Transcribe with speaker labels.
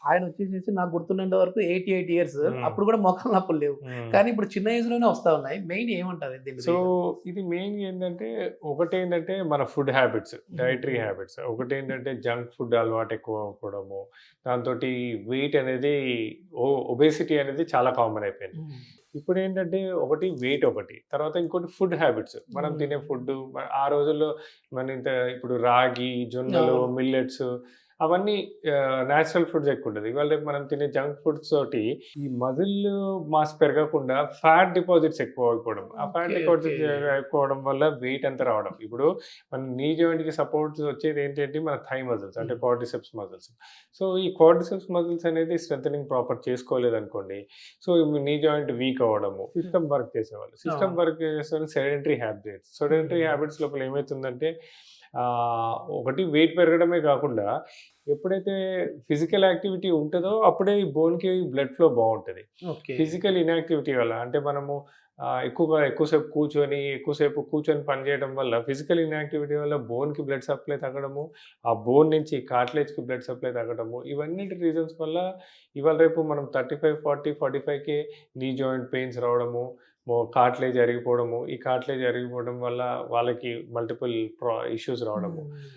Speaker 1: ఆయన వచ్చేసేసి నాకు గుర్తున్నంత వరకు 88 ఇయర్స్.
Speaker 2: హ్మ్.
Speaker 1: అప్పుడు కూడా మోకాళ్ళ నొప్పులు లేవు.
Speaker 2: హ్మ్.
Speaker 1: కానీ ఇప్పుడు చిన్న ఏజ్‌లోనే వస్తా ఉన్నాయి. మెయిన్ ఏమంటారు దీని
Speaker 2: సో,
Speaker 1: రీజన్?
Speaker 2: ఇది మెయిన్‌గా ఏందంటే, ఒకటేంటంటే మన ఫుడ్ హ్యాబిట్స్, డైటరీ
Speaker 1: హ్మ్.
Speaker 2: హ్యాబిట్స్. ఒకటేంటంటే జంక్ ఫుడ్ అలవాటు ఎక్కువ అవ్వడము. దాంతోటి వెయిట్ అనేది ఒబేసిటీ అనేది చాలా కామన్ అయిపోయింది.
Speaker 1: హ్మ్.
Speaker 2: ఇప్పుడేంటంటే ఒకటి వెయిట్ ఒకటి. తర్వాత ఇంకోటి ఫుడ్ హ్యాబిట్స్. మనం
Speaker 1: హ్మ్.
Speaker 2: తినే ఫుడ్డు ఆ రోజుల్లో మన ఇంత ఇప్పుడు రాగి, జొన్నలు,
Speaker 1: అవును.
Speaker 2: మిల్లెట్స్ అవన్నీ నేచురల్ ఫుడ్స్ ఎక్కువుంటది. ఇవాళ రేపు మనం తినే జంక్ ఫుడ్స్ తోటి ఈ మజిల్ మాస్ పెరగకుండా ఫ్యాట్ డిపాజిట్స్ ఎక్కువైపోవడం. ఆ ఫ్యాట్
Speaker 1: ఓకే. ఓకే.
Speaker 2: డిపాజిట్స్ ఎక్కువవడం వల్ల వెయిట్ అంతా రావడం. ఇప్పుడు మన నీ జాయింట్‌కి సపోర్ట్స్ వచ్చేది ఏంటంటే మన థై మజిల్స్ అంటే
Speaker 1: హ్మ్.
Speaker 2: Quadriceps muscles. సో, ఈ క్వాడ్రిసెప్స్ మజిల్స్ అనేది స్ట్రెంథెనింగ్ ప్రాపర్ చేసుకోలేదనుకోండి. సో, నీ జాయింట్ వీక్ అవ్వడము.
Speaker 1: హ్మ్.
Speaker 2: సిస్టమ్ వర్క్ చేసేవాళ్ళు. సిస్టమ్
Speaker 1: అవును.
Speaker 2: వర్క్ చేసేవాళ్ళు sedentary habits. Sedentary
Speaker 1: hmm.
Speaker 2: Habits లోపల ఏమైతుందంటే ఒకటి వెయిట్ పెరగడమే కాకుండా ఎప్పుడైతే ఫిజికల్ యాక్టివిటీ ఉంటదో అప్పుడే ఈ బోన్‌కి బ్లడ్ ఫ్లో బావుంటది.
Speaker 1: ఓకే.
Speaker 2: ఫిజికల్ ఇనాక్టివిటీ వల్ల అంటే మనము ఎక్కువసేపు కూర్చొని పని చేయడం వల్ల ఫిజికల్ ఇనాక్టివిటీ వల్ల బోన్‌కి బ్లడ్ సప్లై తగ్గడము, ఆ బోన్ నుంచి కార్టిలేజ్‌కి బ్లడ్ సప్లై తగ్గడము, ఇవన్నిటి రీజన్స్ వల్ల ఇవాళ రేపు మనం 35, 40, 45కే నీ జాయింట్ పెయిన్స్ రావడము, కార్టిలేజ్ అరిగిపోవడము, ఈ కార్టిలేజ్ అరిగిపోవడం వల్ల వాళ్ళకి మల్టిపుల్ ఇష్యూస్ రావడము.
Speaker 1: హ్మ్.